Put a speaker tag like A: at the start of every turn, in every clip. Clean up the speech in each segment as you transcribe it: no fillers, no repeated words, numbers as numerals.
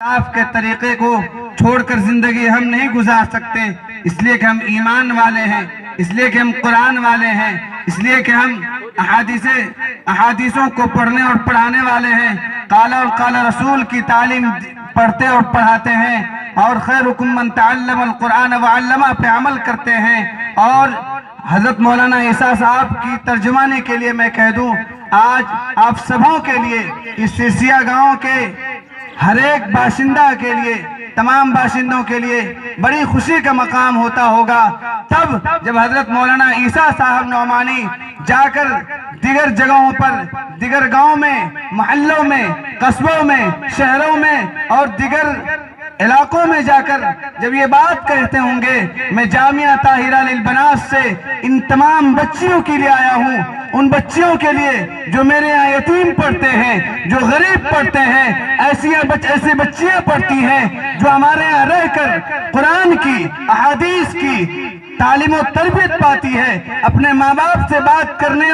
A: آپ کے طریقے کو چھوڑ کر زندگی ہم نہیں گزار سکتے، اس لیے کہ ہم ایمان والے ہیں، اس لیے کہ ہم قرآن والے ہیں، اس لیے کہ ہم احادیثوں کو پڑھنے اور پڑھانے والے ہیں، قال اور قال رسول کی تعلیم پڑھتے اور پڑھاتے ہیں، اور خیرکم من تعلم القرآن وعلمہ پہ عمل کرتے ہیں۔ اور حضرت مولانا عیسیٰ صاحب کی ترجمانی کے لیے میں کہہ دوں، آج آپ سبوں کے لیے، اس سرسیہ گاؤں کے ہر ایک باشندہ کے لیے، تمام باشندوں کے لیے بڑی خوشی کا مقام ہوتا ہوگا تب جب حضرت مولانا عیسیٰ صاحب نعمانی جا کر دیگر جگہوں پر، دیگر گاؤں میں، محلوں میں، قصبوں میں، شہروں میں اور دیگر علاقوں میں جا کر جب یہ بات کہتے ہوں گے، میں جامعہ طاہرہ للبنات سے ان تمام بچیوں کے لیے آیا ہوں، ان بچیوں کے لیے جو میرے یہاں یتیم پڑھتے ہیں، جو غریب پڑھتے ہیں، ایسی بچیاں پڑھتی ہیں جو ہمارے یہاں رہ کر قرآن کی، احادیث کی تعلیم و تربیت پاتی ہے، اپنے ماں باپ سے بات کرنے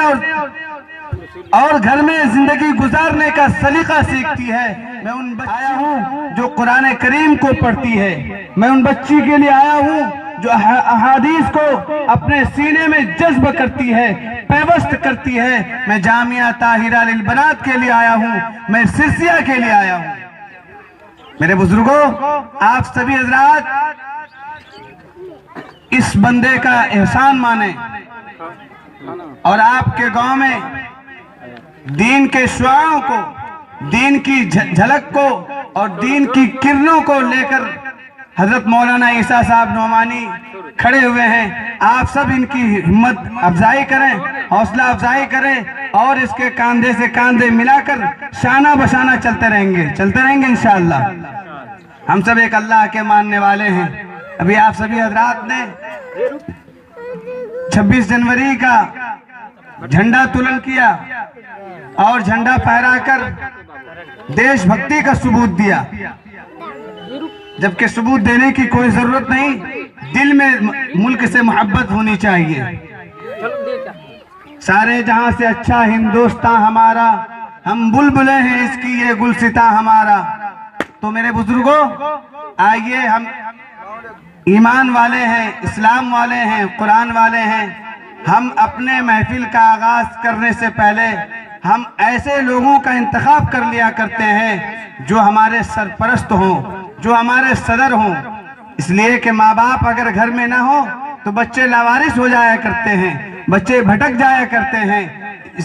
A: اور گھر میں زندگی گزارنے کا سلیقہ سیکھتی ہے۔ میں ان آیا ہوں جو قرآن کریم کو پڑھتی ہے، میں ان بچی کے لیے آیا ہوں جو احادیث کو اپنے سینے میں جذب کرتی ہے، پیوست کرتی ہے۔ میں جامعہ طاہرہ للبنات کے لیے آیا ہوں، میں سرسیہ کے لیے آیا ہوں۔ میرے بزرگوں، آپ سبھی حضرات اس بندے کا احسان مانیں اور آپ کے گاؤں میں دین کے شعاعوں کو، دین کی جھلک کو اور دین کی کرنوں کو لے کر حضرت مولانا عیسیٰ صاحب نعمانی کھڑے ہوئے ہیں۔ آپ سب ان کی ہمت افزائی کریں، حوصلہ افزائی کریں اور اس کے کاندھے سے کاندھے ملا کر شانہ بشانہ چلتے رہیں گے انشاءاللہ۔ ہم سب ایک اللہ کے ماننے والے ہیں۔ ابھی آپ سبھی حضرات نے 26 جنوری کا جھنڈا تولن کیا اور جھنڈا پھہرا کر دیش بھکتی کا ثبوت دیا، جبکہ ثبوت دینے کی کوئی ضرورت نہیں، دل میں ملک سے محبت ہونی چاہیے۔ سارے جہاں سے اچھا ہندوستان ہمارا، ہم بلبلیں ہیں اس کی یہ گلستاں ہمارا۔ تو میرے بزرگوں، آئیے، ہم ایمان والے ہیں، اسلام والے ہیں، قرآن والے ہیں۔ ہم اپنے محفل کا آغاز کرنے سے پہلے ہم ایسے لوگوں کا انتخاب کر لیا کرتے ہیں جو ہمارے سرپرست ہوں، جو ہمارے صدر ہوں، اس لیے کہ ماں باپ اگر گھر میں نہ ہو تو بچے لاوارث ہو جایا کرتے ہیں، بچے بھٹک جایا کرتے ہیں۔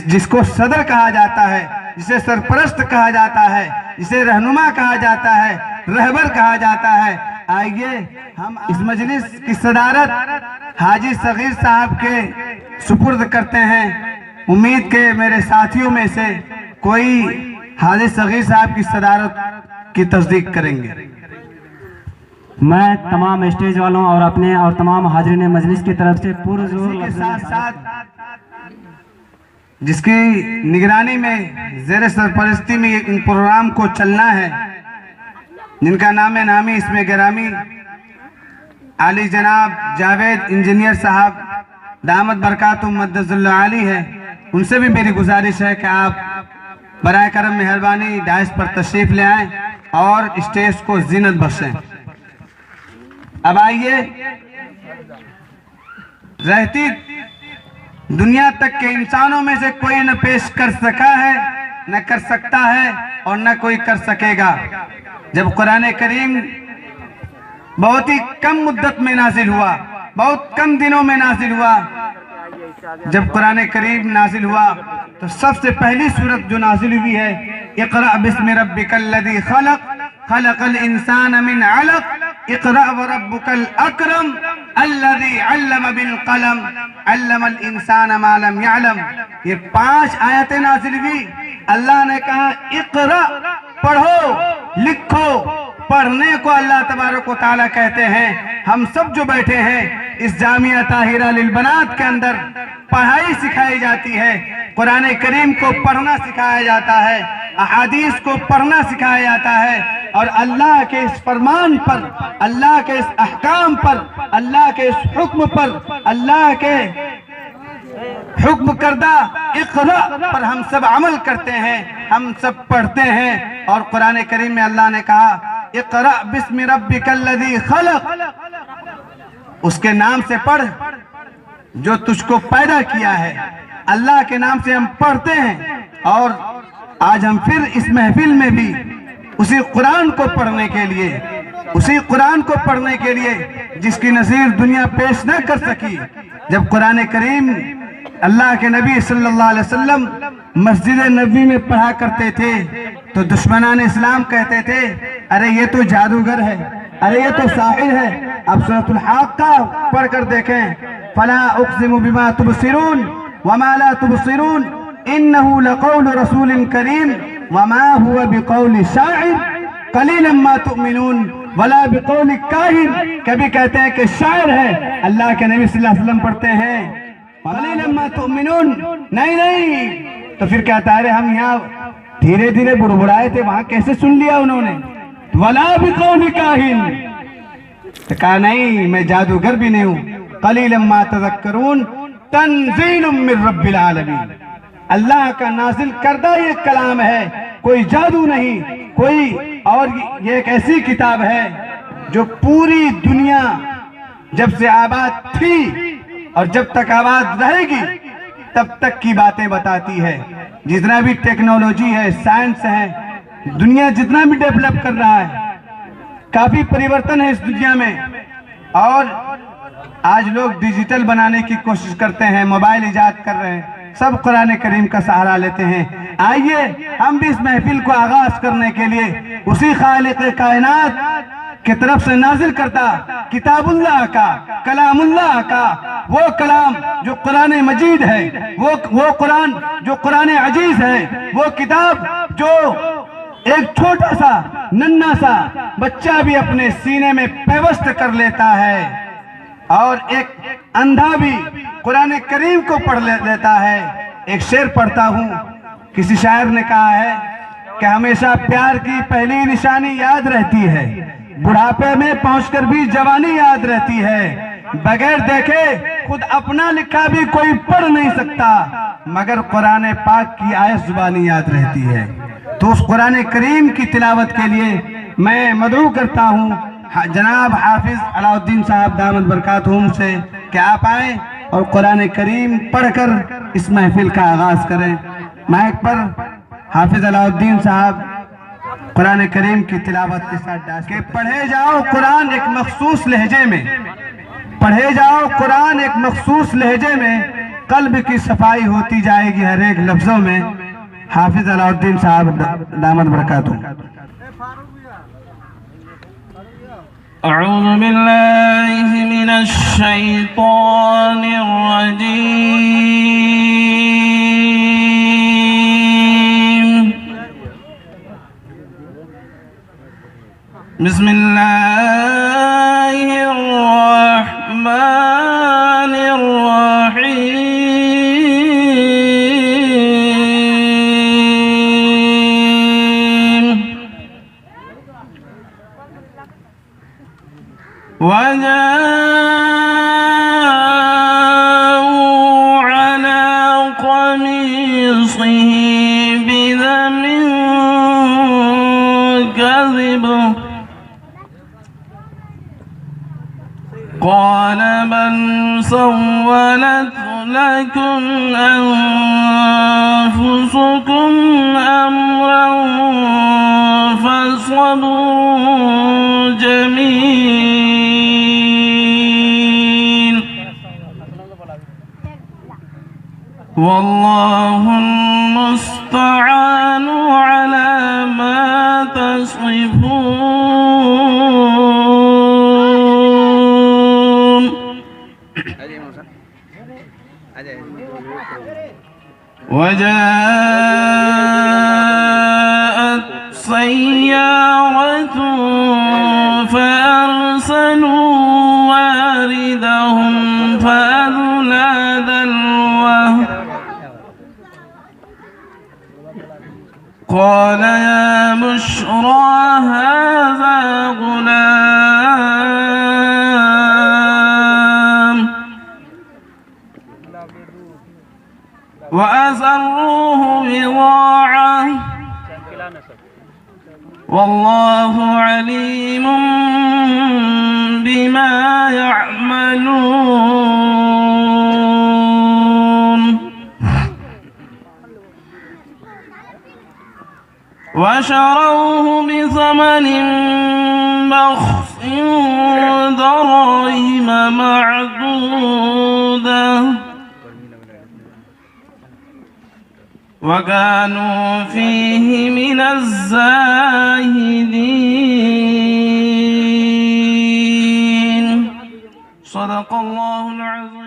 A: جس کو صدر کہا جاتا ہے، جسے سرپرست کہا جاتا ہے، جسے رہنما کہا جاتا ہے، رہبر کہا جاتا ہے۔ آئیے ہم اس مجلس کی صدارت حاجی صغیر صاحب کے سپرد کرتے ہیں۔ امید کہ میرے ساتھیوں میں سے کوئی حاجی صغیر صاحب کی صدارت کی تصدیق کریں گے۔
B: میں تمام اسٹیج والوں اور اپنے اور تمام حاضرین مجلس کی طرف سے پرزور
A: کے ساتھ ساتھ جس کی نگرانی میں زیر سرپرستی میں ایک پروگرام کو چلنا ہے، جن کا نام نامی اس میں گرامی عالی جناب جاوید انجینئر صاحب دامت برکاتہم مدد اللہ علی ہے، ان سے بھی میری گزارش ہے کہ آپ برائے کرم مہربانی ڈائس پر تشریف لے آئیں اور اسٹیج کو زینت بخشیں۔ اب آئیے، رہتی دنیا تک کے انسانوں میں سے کوئی نہ پیش کر سکا ہے، نہ کر سکتا ہے اور نہ کوئی کر سکے گا۔ جب قرآن کریم بہت ہی کم مدت میں نازل ہوا، بہت کم دنوں میں نازل ہوا، جب قرآن کریم نازل ہوا تو سب سے پہلی سورت جو نازل ہوئی ہے، اقرأ بسم ربک الذی خلق خلق الانسان من علق اقرأ وربک الاکرم الذی علم بالقلم علم الانسان ما لم يعلم۔ یہ 5 آیتیں نازل ہوئی۔ اللہ نے کہا اقرأ، پڑھو، لکھو۔ پڑھنے کو اللہ تبارک و تعالیٰ کہتے ہیں۔ ہم سب جو بیٹھے ہیں اس جامعہ طاہرہ للبنات کے اندر پڑھائی سکھائی جاتی ہے، قرآن کریم کو پڑھنا سکھایا جاتا ہے، احادیث کو پڑھنا سکھایا جاتا ہے، اور اللہ کے اس فرمان پر، اللہ کے اس احکام پر، اللہ کے اس حکم پر، اللہ کے حکم کردہ اقرأ پر ہم سب عمل کرتے ہیں، ہم سب پڑھتے ہیں۔ اور قرآن کریم میں اللہ نے کہا اقرأ بسم ربک الذی خلق، اس کے نام سے پڑھ جو تجھ کو پیدا کیا ہے۔ اللہ کے نام سے ہم پڑھتے ہیں، اور آج ہم پھر اس محفل میں بھی اسی قرآن کو پڑھنے کے لیے، اسی قرآن کو پڑھنے کے لیے جس کی نظیر دنیا پیش نہ کر سکی۔ جب قرآن کریم اللہ کے نبی صلی اللہ علیہ وسلم مسجد نبوی میں پڑھا کرتے تھے تو دشمنان اسلام کہتے تھے ارے یہ تو جادوگر ہے، ارے یہ تو ساحر ہے۔ اب سورۃ الحاقہ پڑھ کر دیکھیں، فلا اقسم بما تبصرون وما لا تبصرون انه لقول رسول کریم وما هو بقول شاعر قلیلا ما تؤمنون ولا بقول کاہن۔ کبھی کہتے ہیں کہ شاعر ہے، اللہ کے نبی صلی اللہ علیہ وسلم پڑھتے ہیں قلیلا ما تؤمنون، نہیں تو پھر کہتا ہے ہم یہاں دھیرے دھیرے بڑبڑائے تھے، وہاں کیسے سن لیا انہوں نے؟ ولا بقول کاہن، کہا نہیں میں جادوگر بھی نہیں ہوں۔ قلیلا ما تذکرون تنزیل من رب العالمین، اللہ کا نازل کردہ یہ کلام ہے، کوئی جادو نہیں کوئی، اور یہ ایک ایسی کتاب ہے جو پوری دنیا جب سے آباد تھی اور جب تک آباد رہے گی تب تک کی باتیں بتاتی ہے۔ جتنا بھی ٹیکنالوجی ہے، سائنس ہے، دنیا جتنا بھی ڈیولپ کر رہا ہے، کافی پریورتن ہے اس دنیا میں، اور آج لوگ ڈیجیٹل بنانے کی کوشش کرتے ہیں، موبائل ایجاد کر رہے ہیں، سب قرآن کریم کا سہارا لیتے ہیں۔ آئیے ہم بھی اس محفل کو آغاز کرنے کے لیے اسی خالق کائنات کی طرف سے نازل کرتا کتاب اللہ کا، کلام اللہ کا، وہ کلام جو قرآن مجید ہے، وہ قرآن جو قرآن عزیز ہے، وہ کتاب جو ایک چھوٹا سا ننھا سا بچہ بھی اپنے سینے میں پیوست کر لیتا ہے، اور ایک اندھا بھی قرآن کریم کو پڑھ لیتا ہے۔ ایک شعر پڑھتا ہوں، کسی شاعر نے کہا ہے کہ ہمیشہ پیار کی پہلی نشانی یاد رہتی ہے، بڑھاپے میں پہنچ کر بھی جوانی یاد رہتی ہے، بغیر دیکھے خود اپنا لکھا بھی کوئی پڑھ نہیں سکتا، مگر قرآن پاک کی آیت زبانی یاد رہتی ہے۔ تو اس قرآن کریم کی تلاوت کے لیے میں مدعو کرتا ہوں جناب حافظ علاء الدین صاحب دامت برکاتہم سے کہ آپ آئیں اور قرآن کریم پڑھ کر اس محفل کا آغاز کریں۔ مائک پر حافظ علاء الدین صاحب قرآن کریم کی تلاوت کے ساتھ ڈاس کہ پڑھے جاؤ قرآن ایک مخصوص لہجے میں، پڑھے جاؤ قرآن ایک مخصوص لہجے میں، قلب کی صفائی ہوتی جائے گی ہر ایک لفظوں میں۔ حافظ علاء الدین صاحب دامت برکاتہم۔
C: اعوذ باللہ من الشیطان الرجیم، بسم اللہ الرحمن الرحیم، وجاءوا على قميصه بدم كذب، قال بل سولت لكم أنفسكم أمرا فصبر جميل والله المستعان على ما تصفون، وجاءت سيارة فأرسلوا واردهم فأدلى دلوه، قال يا بشرى هذا غلام، وأسروه بضاعة والله عليم بما يعملون وشروه بثمن بخس دراهم معدودة وكانوا فيه من الزاهدين. صدق الله العظيم.